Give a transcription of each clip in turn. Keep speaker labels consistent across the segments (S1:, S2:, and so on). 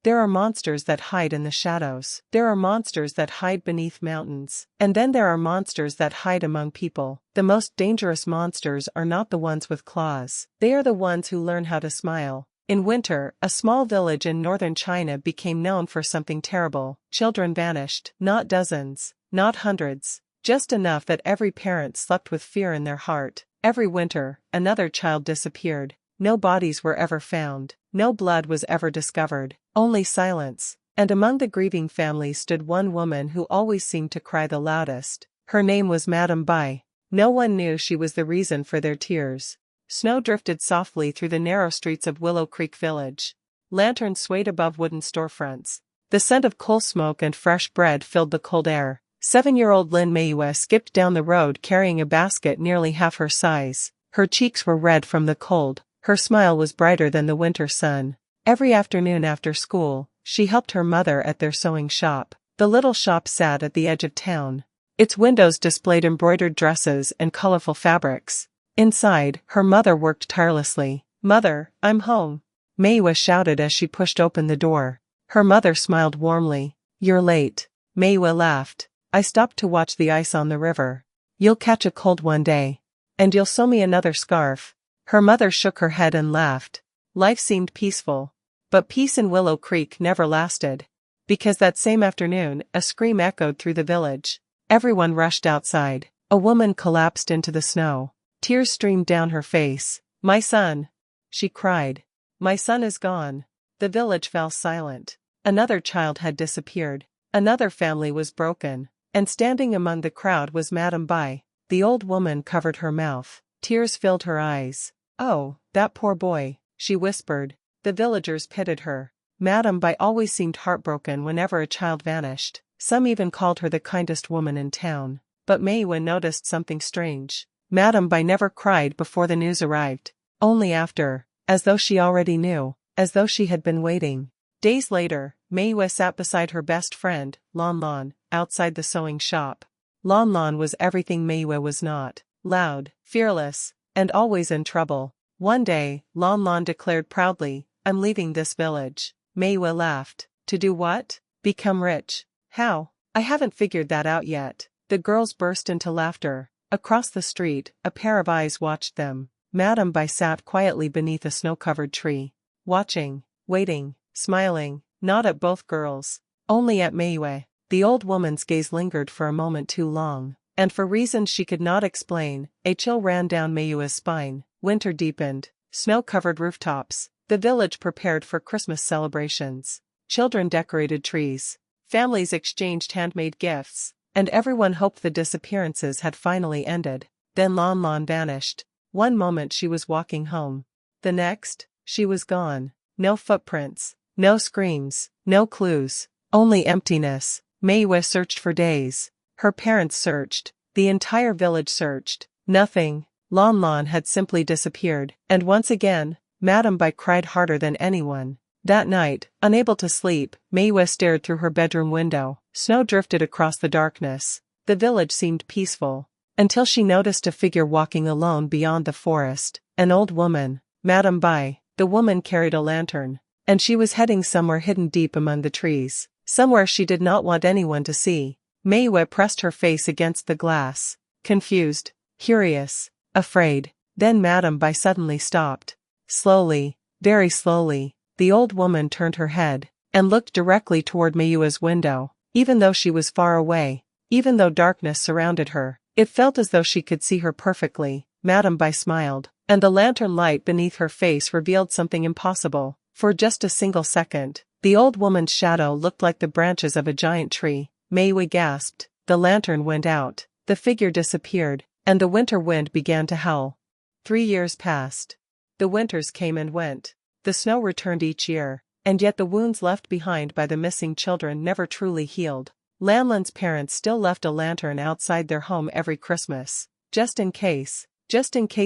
S1: There are monsters that hide in the shadows. There are monsters that hide beneath mountains. And then there are monsters that hide among people. The most dangerous monsters are not the ones with claws. They are the ones who learn how to smile. In winter, a small village in northern China became known for something terrible. Children vanished. Not dozens, not hundreds, just enough that every parent slept with fear in their heart. Every winter, another child disappeared. No bodies were ever found. No blood was ever discovered. Only silence. And among the grieving families stood one woman who always seemed to cry the loudest. Her name was Madam Bai. No one knew she was the reason for their tears. Snow drifted softly through the narrow streets of Willow Creek Village. Lanterns swayed above wooden storefronts. The scent of coal smoke and fresh bread filled the cold air. 7-year-old Lin Meiyue skipped down the road carrying a basket nearly half her size. Her cheeks were red from the cold. Her smile was brighter than the winter sun. Every afternoon after school, she helped her mother at their sewing shop. The little shop sat at the edge of town. Its windows displayed embroidered dresses and colorful fabrics. Inside, her mother worked tirelessly. "Mother, I'm home," Meiyue shouted as she pushed open the door. Her mother smiled warmly. "You're late." Meiyue laughed. "I stopped to watch the ice on the river. You'll catch a cold one day. And you'll sew me another scarf." Her mother shook her head and laughed. Life seemed peaceful. But peace in Willow Creek never lasted. Because that same afternoon, a scream echoed through the village. Everyone rushed outside. A woman collapsed into the snow. Tears streamed down her face. "My son!" she cried. "My son is gone." The village fell silent. Another child had disappeared. Another family was broken. And standing among the crowd was Madam Bai. The old woman covered her mouth. Tears filled her eyes. "Oh, that poor boy," she whispered. The villagers pitied her. Madam Bai always seemed heartbroken whenever a child vanished. Some even called her the kindest woman in town. But Meiyue noticed something strange. Madam Bai never cried before the news arrived. Only after, as though she already knew, as though she had been waiting. Days later, Meiyue sat beside her best friend, Lan, outside the sewing shop. Lan was everything Meiyue was not. Loud, fearless, and always in trouble. One day, Lan declared proudly, "I'm leaving this village." Meiyue laughed. "To do what?" "Become rich." "How?" "I haven't figured that out yet." The girls burst into laughter. Across the street, a pair of eyes watched them. Madam Bai sat quietly beneath a snow-covered tree. Watching, waiting, smiling, not at both girls. Only at Meiyue. The old woman's gaze lingered for a moment too long. And for reasons she could not explain, a chill ran down Meiyue's spine. Winter deepened. Snow-covered rooftops. The village prepared for Christmas celebrations. Children decorated trees. Families exchanged handmade gifts. And everyone hoped the disappearances had finally ended. Then Lan vanished. One moment she was walking home. The next, she was gone. No footprints. No screams. No clues. Only emptiness. Meiyue searched for days. Her parents searched. The entire village searched. Nothing. Lan had simply disappeared. And once again, Madam Bai cried harder than anyone. That night, unable to sleep, Meiyue stared through her bedroom window. Snow drifted across the darkness. The village seemed peaceful. Until she noticed a figure walking alone beyond the forest. An old woman. Madam Bai. The woman carried a lantern. And she was heading somewhere hidden deep among the trees. Somewhere she did not want anyone to see. Meiyue pressed her face against the glass. Confused. Curious. Afraid. Then Madam Bai suddenly stopped. Slowly. Very slowly. The old woman turned her head. And looked directly toward Meiyue's window. Even though she was far away. Even though darkness surrounded her. It felt as though she could see her perfectly. Madam Bai smiled. And the lantern light beneath her face revealed something impossible. For just a single second, the old woman's shadow looked like the branches of a giant tree. Meiyue gasped. The lantern went out. The figure disappeared. And the winter wind began to howl. 3 years passed. The winters came and went. The snow returned each year. And yet the wounds left behind by the missing children never truly healed. Lan's parents still left a lantern outside their home every Christmas. Just in case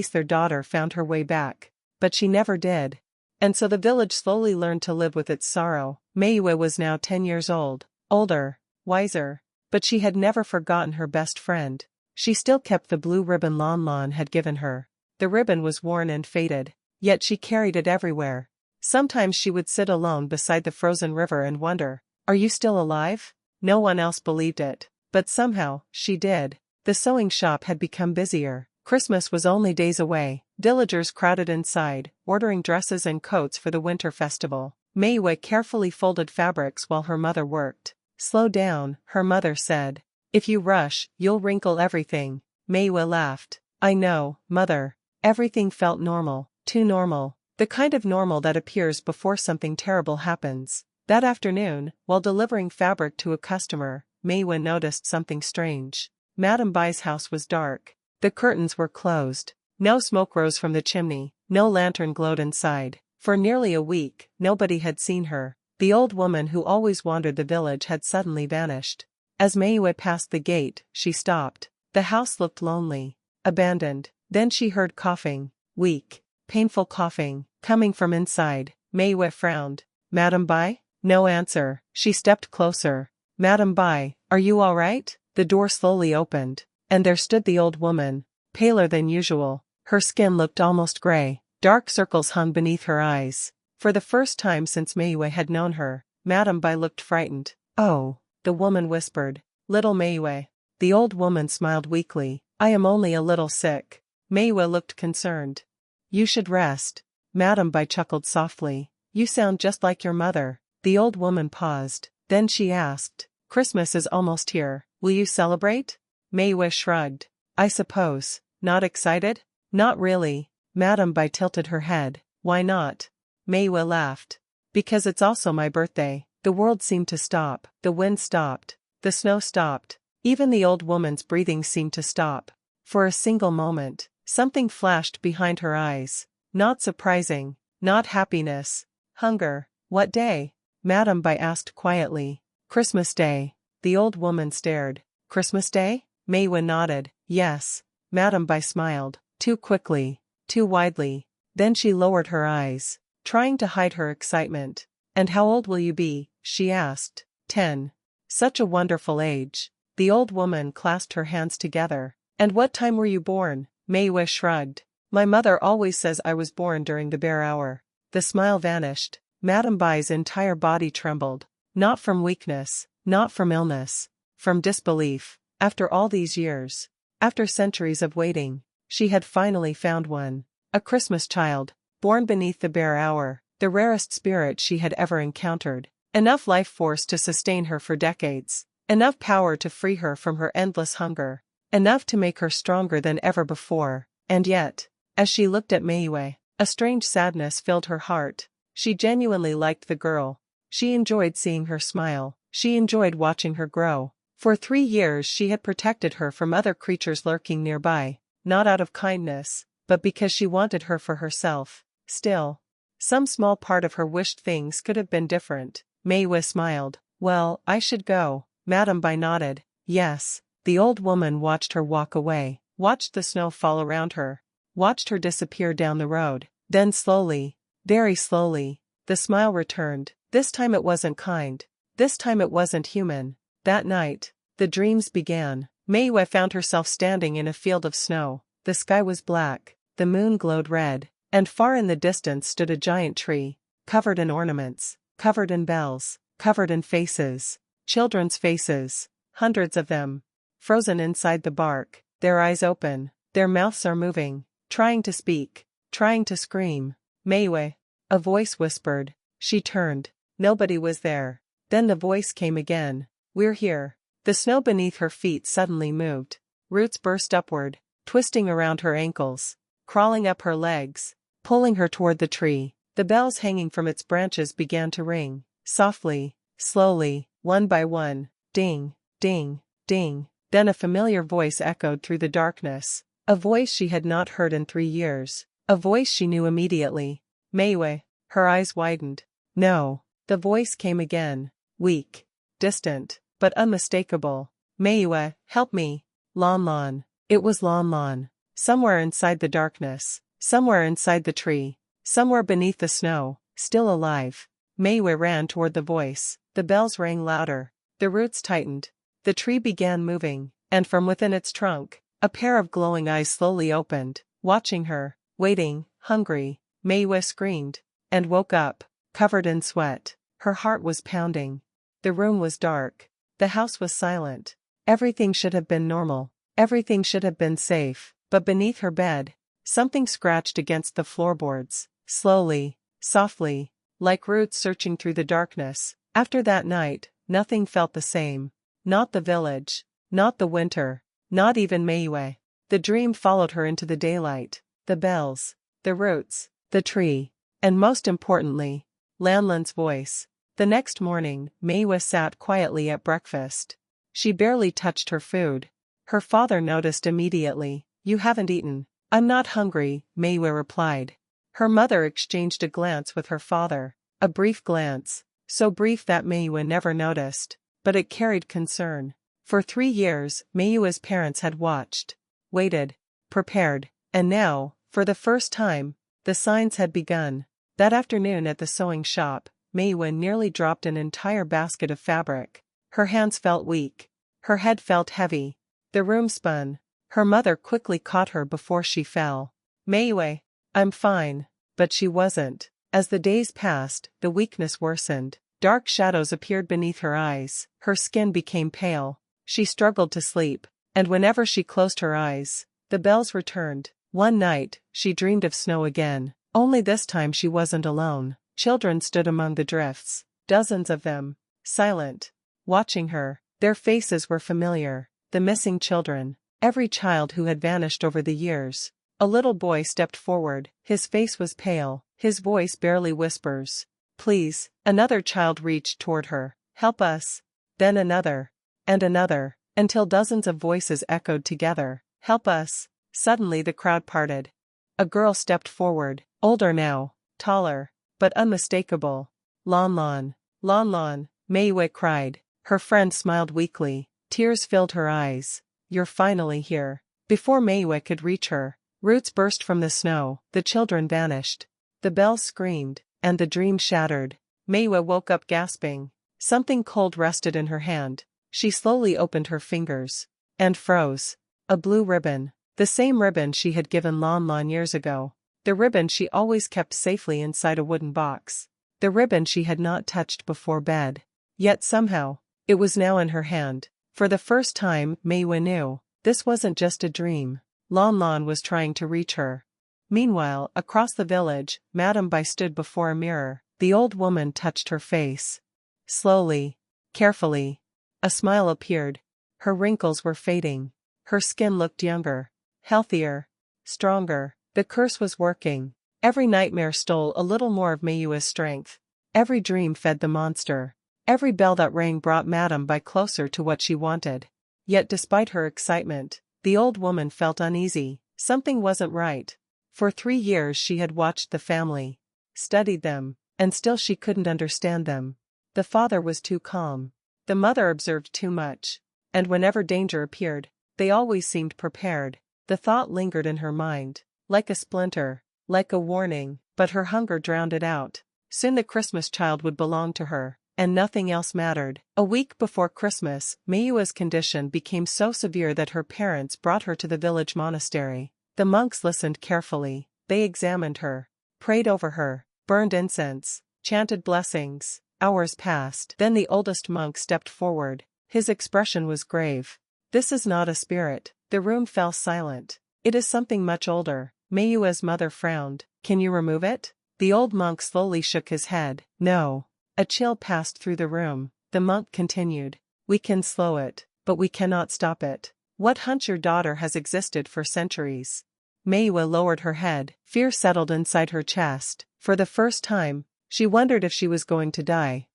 S1: their daughter found her way back. But she never did. And so the village slowly learned to live with its sorrow. Meiyue was now 10 years old. Older. Wiser. But she had never forgotten her best friend. She still kept the blue ribbon Lan had given her. The ribbon was worn and faded. Yet she carried it everywhere. Sometimes she would sit alone beside the frozen river and wonder, "Are you still alive?" No one else believed it. But somehow, she did. The sewing shop had become busier. Christmas was only days away. Villagers crowded inside, ordering dresses and coats for the winter festival. Meiyue carefully folded fabrics while her mother worked. "Slow down," her mother said. "If you rush, you'll wrinkle everything." Meiyue laughed. "I know, mother." Everything felt normal, too normal. The kind of normal that appears before something terrible happens. That afternoon, while delivering fabric to a customer, Meiyue noticed something strange. Madam Bai's house was dark. The curtains were closed. No smoke rose from the chimney, no lantern glowed inside. For nearly a week, nobody had seen her. The old woman who always wandered the village had suddenly vanished. As Meiyue passed the gate, she stopped. The house looked lonely, abandoned. Then she heard coughing, weak, painful coughing, coming from inside. Meiyue frowned. "Madam Bai?" No answer. She stepped closer. "Madam Bai, are you all right?" The door slowly opened, and there stood the old woman, paler than usual. Her skin looked almost gray. Dark circles hung beneath her eyes. For the first time since Meiyue had known her, Madam Bai looked frightened. "Oh," the woman whispered. "Little Meiyue." The old woman smiled weakly. "I am only a little sick." Meiyue looked concerned. "You should rest." Madam Bai chuckled softly. "You sound just like your mother." The old woman paused. Then she asked, "Christmas is almost here. Will you celebrate?" Meiyue shrugged. "I suppose." "Not excited?" "Not really." Madam Bai tilted her head. "Why not?" Meiyue laughed. "Because it's also my birthday." The world seemed to stop. The wind stopped. The snow stopped. Even the old woman's breathing seemed to stop. For a single moment, something flashed behind her eyes. Not surprising. Not happiness. Hunger. "What day?" Madam Bai asked quietly. "Christmas Day." The old woman stared. "Christmas Day?" Meiyue nodded. "Yes." Madam Bai smiled. Too quickly. Too widely. Then she lowered her eyes, trying to hide her excitement. "And how old will you be?" she asked. 10. Such a wonderful age. The old woman clasped her hands together. "And what time were you born?" Meiyue shrugged. "My mother always says I was born during the bear hour." The smile vanished. Madam Bai's entire body trembled. Not from weakness, not from illness, from disbelief. After all these years, after centuries of waiting, she had finally found one. A Christmas child, born beneath the bear hour, the rarest spirit she had ever encountered. Enough life force to sustain her for decades. Enough power to free her from her endless hunger. Enough to make her stronger than ever before. And yet, as she looked at Meiyue, a strange sadness filled her heart. She genuinely liked the girl. She enjoyed seeing her smile. She enjoyed watching her grow. For 3 years she had protected her from other creatures lurking nearby, not out of kindness, but because she wanted her for herself. Still, some small part of her wished things could have been different. Meiyue smiled. "Well, I should go." Madam Bai nodded. "Yes." The old woman watched her walk away, watched the snow fall around her, watched her disappear down the road. Then slowly, very slowly, the smile returned. This time it wasn't kind. This time it wasn't human. That night, the dreams began. Meiyue found herself standing in a field of snow. The sky was black, the moon glowed red, and far in the distance stood a giant tree, covered in ornaments, covered in bells, covered in faces, children's faces, hundreds of them, frozen inside the bark, their eyes open, their mouths are moving, trying to speak, trying to scream. "Meiyue," a voice whispered. She turned. Nobody was there. Then the voice came again. "We're here." The snow beneath her feet suddenly moved. Roots burst upward, twisting around her ankles, crawling up her legs, pulling her toward the tree. The bells hanging from its branches began to ring, softly, slowly, one by one. Ding, ding, ding. Then a familiar voice echoed through the darkness. A voice she had not heard in 3 years. A voice she knew immediately. "Meiyue." Her eyes widened. "No." The voice came again. Weak, distant, but unmistakable. "Meiyue, help me." Lon Lon. It was Lon Lon. Somewhere inside the darkness. Somewhere inside the tree. Somewhere beneath the snow. Still alive. Meiyue ran toward the voice. The bells rang louder. The roots tightened. The tree began moving, and from within its trunk, a pair of glowing eyes slowly opened, watching her, waiting, hungry. Meiyue screamed. and woke up, covered in sweat. Her heart was pounding. The room was dark. The house was silent. Everything should have been normal. Everything should have been safe, but beneath her bed, something scratched against the floorboards, slowly, softly, like roots searching through the darkness. After that night, nothing felt the same. Not the village, not the winter, not even Meiyue. The dream followed her into the daylight, the bells, the roots, the tree, and most importantly, Lanlin's voice. The next morning, Meiyue sat quietly at breakfast. She barely touched her food. Her father noticed immediately. "You haven't eaten." "I'm not hungry," Meiyue replied. Her mother exchanged a glance with her father. A brief glance, so brief that Meiyue never noticed, but it carried concern. For 3 years, Meiyue's parents had watched, waited, prepared, and now, for the first time, the signs had begun. That afternoon at the sewing shop, Meiyue nearly dropped an entire basket of fabric. Her hands felt weak. Her head felt heavy. The room spun. Her mother quickly caught her before she fell. "Meiyue, I'm fine." But she wasn't. As the days passed, the weakness worsened. Dark shadows appeared beneath her eyes. Her skin became pale. She struggled to sleep, and whenever she closed her eyes, the bells returned. One night, she dreamed of snow again. Only this time she wasn't alone. Children stood among the drifts, dozens of them, silent, watching her. Their faces were familiar. The missing children. Every child who had vanished over the years. A little boy stepped forward. His face was pale. His voice barely whispers. "Please." Another child reached toward her. "Help us." Then another. And another. Until dozens of voices echoed together. "Help us." Suddenly the crowd parted. A girl stepped forward. Older now. Taller. But unmistakable. "Lon Lon. Lon Lon," Meiyue cried. Her friend smiled weakly. Tears filled her eyes. "You're finally here." Before Meiyue could reach her, roots burst from the snow. The children vanished. The bells screamed, and the dream shattered. Meiyue woke up gasping. Something cold rested in her hand. She slowly opened her fingers. And froze. A blue ribbon. The same ribbon she had given Lon Lon years ago. The ribbon she always kept safely inside a wooden box. The ribbon she had not touched before bed. Yet somehow, it was now in her hand. For the first time, Meiyue knew. This wasn't just a dream. Lon Lon was trying to reach her. Meanwhile, across the village, Madam Bai stood before a mirror. The old woman touched her face. Slowly, carefully. A smile appeared. Her wrinkles were fading. Her skin looked younger, healthier, stronger. The curse was working. Every nightmare stole a little more of Meiyue's strength. Every dream fed the monster. Every bell that rang brought Madam Bai closer to what she wanted. Yet despite her excitement, the old woman felt uneasy. Something wasn't right. For 3 years she had watched the family, studied them, and still she couldn't understand them. The father was too calm. The mother observed too much. And whenever danger appeared, they always seemed prepared. The thought lingered in her mind, like a splinter, like a warning, but her hunger drowned it out. Soon the Christmas child would belong to her, and nothing else mattered. A week before Christmas, Meiyue's condition became so severe that her parents brought her to the village monastery. The monks listened carefully. They examined her, prayed over her, burned incense, chanted blessings. Hours passed. Then the oldest monk stepped forward. His expression was grave. "This is not a spirit." The room fell silent. "It is something much older." Meiyue's mother frowned. "Can you remove it?" The old monk slowly shook his head. "No." A chill passed through the room. The monk continued. "We can slow it, but we cannot stop it. What hunts your daughter has existed for centuries." Meiyue lowered her head. Fear settled inside her chest. For the first time, she wondered if she was going to die.